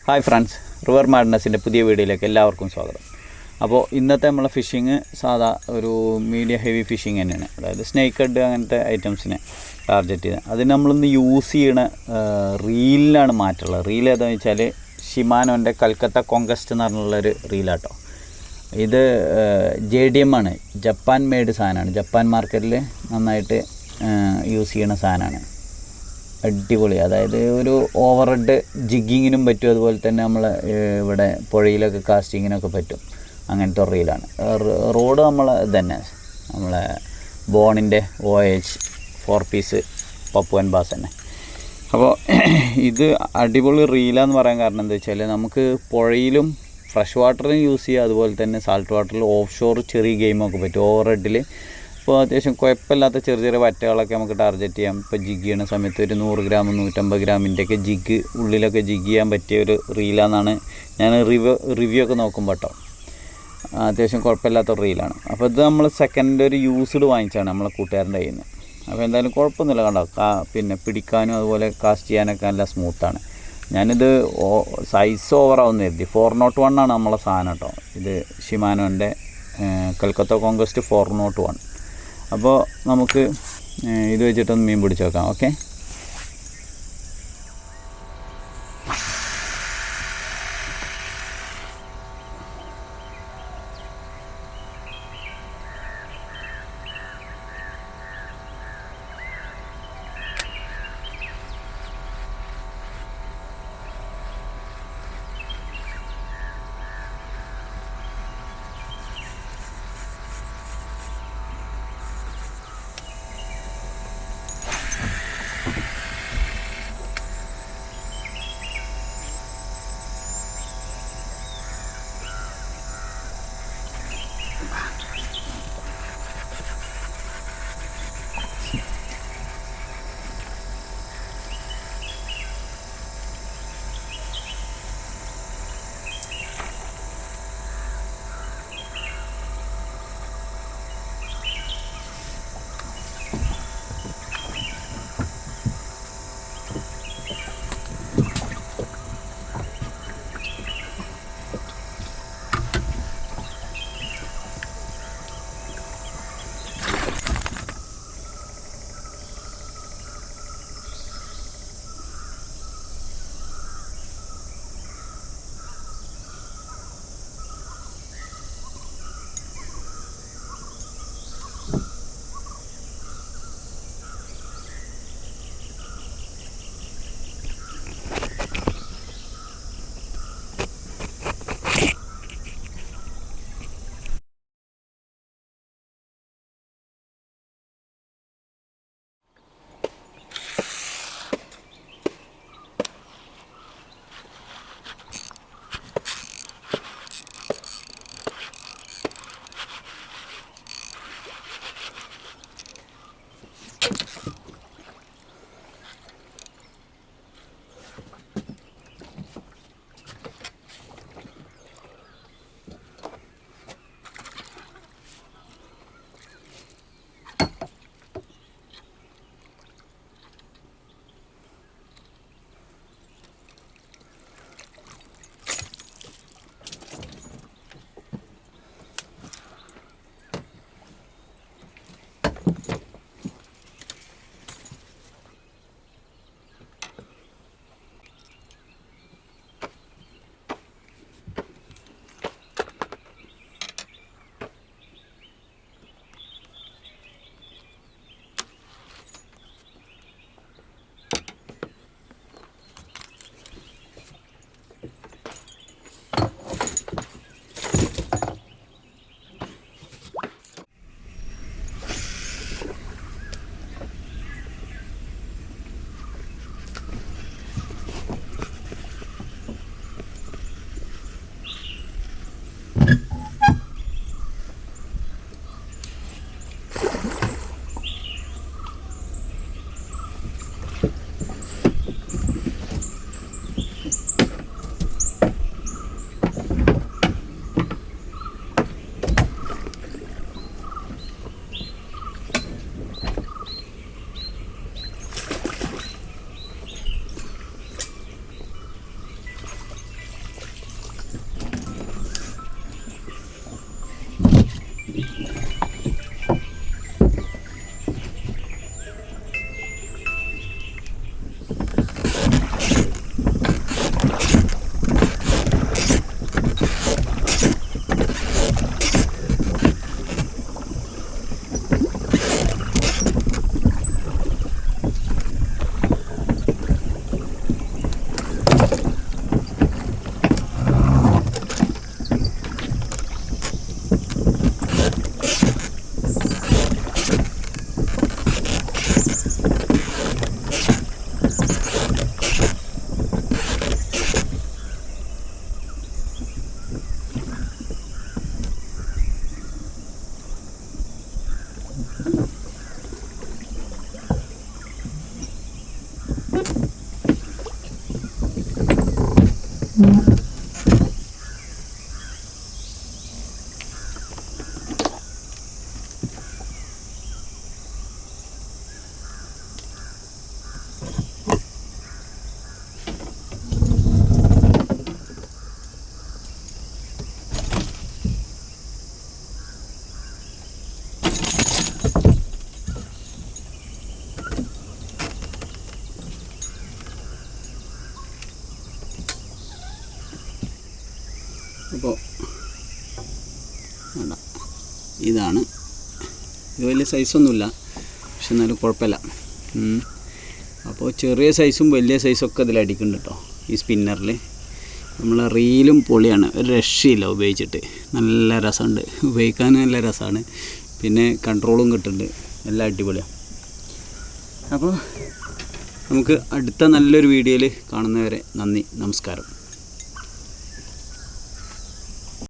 Hi friends, river മാഡ്നസിൻ്റെ പുതിയ വീഡിയോയിലേക്ക് എല്ലാവർക്കും സ്വാഗതം. അപ്പോൾ ഇന്നത്തെ നമ്മളെ ഫിഷിങ് സാധാ ഒരു മീഡിയം ഹെവി ഫിഷിങ് തന്നെയാണ്. അതായത് സ്നേക്ക് ഹെഡ് അങ്ങനത്തെ ഐറ്റംസിനെ ടാർഗറ്റ് ചെയ്ത് അതിന് നമ്മളിന്ന് യൂസ് ചെയ്യണ റീലിലാണ് മാറ്റമുള്ളത്. റീൽ ഏതാണെന്ന് വെച്ചാൽ ഷിമാനോൻ്റെ കൽക്കത്ത കോങ്കസ്റ്റ് എന്ന് പറഞ്ഞുള്ളൊരു റീലാട്ടോ. ഇത് JDM ആണ്, ജപ്പാൻ മെയ്ഡ് സാധനമാണ്. ജപ്പാൻ മാർക്കറ്റിൽ നന്നായിട്ട് യൂസ് ചെയ്യണ സാധനമാണ്. അടിപൊളി, അതായത് ഒരു ഓവർ ഹെഡ് ജിഗിങ്ങിനും പറ്റും, അതുപോലെ തന്നെ നമ്മൾ ഇവിടെ പുഴയിലൊക്കെ കാസ്റ്റിങ്ങിനൊക്കെ പറ്റും. അങ്ങനത്തെ റീലാണ്. റോഡ് നമ്മൾ തന്നെ നമ്മളെ ബോണിൻ്റെ OH 4 പീസ് പപ്പുവൻ ബാസ് തന്നെ. അപ്പോൾ ഇത് അടിപൊളി റീലാന്ന് പറയാൻ കാരണം എന്താ വെച്ചാൽ നമുക്ക് പുഴയിലും ഫ്രഷ് വാട്ടറിലും യൂസ് ചെയ്യുക, അതുപോലെ തന്നെ സാൾട്ട് വാട്ടറിൽ ഓഫ് ഷോർ ചെറിയ ഗെയിമൊക്കെ പറ്റും. ഓവർ ഹെഡിൽ ഇപ്പോൾ അത്യാവശ്യം കുഴപ്പമില്ലാത്ത ചെറിയ ചെറിയ വറ്റകളൊക്കെ നമുക്ക് ടാർഗറ്റ് ചെയ്യാം. ഇപ്പോൾ ജിഗ് ചെയ്യുന്ന സമയത്ത് ഒരു 100 ഗ്രാം 150 ഗ്രാമിൻ്റെയൊക്കെ ജിഗ് ഉള്ളിലൊക്കെ ജിഗ് ചെയ്യാൻ പറ്റിയ ഒരു റീലാണെന്നാണ് ഞാൻ റിവ്യൂ ഒക്കെ നോക്കുമ്പോൾ കേട്ടോ. അത്യാവശ്യം കുഴപ്പമില്ലാത്ത റീലാണ്. അപ്പോൾ ഇത് നമ്മൾ സെക്കൻഡ് ഒരു യൂസ്ഡ് വാങ്ങിച്ചാണ് നമ്മളെ കൂട്ടുകാരൻ്റെ കയ്യിൽ നിന്ന്. അപ്പോൾ എന്തായാലും കുഴപ്പമൊന്നുമില്ല, കണ്ടോ. പിന്നെ പിടിക്കാനും അതുപോലെ കാസ്റ്റ് ചെയ്യാനൊക്കെ നല്ല സ്മൂത്താണ്. ഞാനിത് സൈസ് ഓവറാവുന്ന കരുതി. 401 ആണ് നമ്മളെ സാധനം കേട്ടോ. ഇത് ഷിമാനോൻ്റെ കൽക്കത്ത കോങ്കസ്റ്റ് 401. അപ്പോൾ നമുക്ക് ഇത് വെച്ചിട്ടൊന്ന് മീൻ പിടിച്ച് വെക്കാം. ഓക്കെ, വേണ്ട, ഇതാണ്. ഇത് വലിയ സൈസൊന്നുമില്ല, പക്ഷെ എന്നാലും കുഴപ്പമില്ല. അപ്പോൾ ചെറിയ സൈസും വലിയ സൈസൊക്കെ ഇതിലടിക്കുന്നുണ്ട് കേട്ടോ ഈ സ്പിന്നറിൽ. നമ്മളെ റീലും പൊളിയാണ്, ഒരു രക്ഷയില്ല ഉപയോഗിച്ചിട്ട്. നല്ല രസമുണ്ട്, ഉപയോഗിക്കാൻ നല്ല രസമാണ്. പിന്നെ കൺട്രോളും കിട്ടുന്നുണ്ട്, എല്ലാം അടിപൊളിയാണ്. അപ്പോൾ നമുക്ക് അടുത്ത നല്ലൊരു വീഡിയോയിൽ കാണുന്നവരെ നന്ദി, നമസ്കാരം.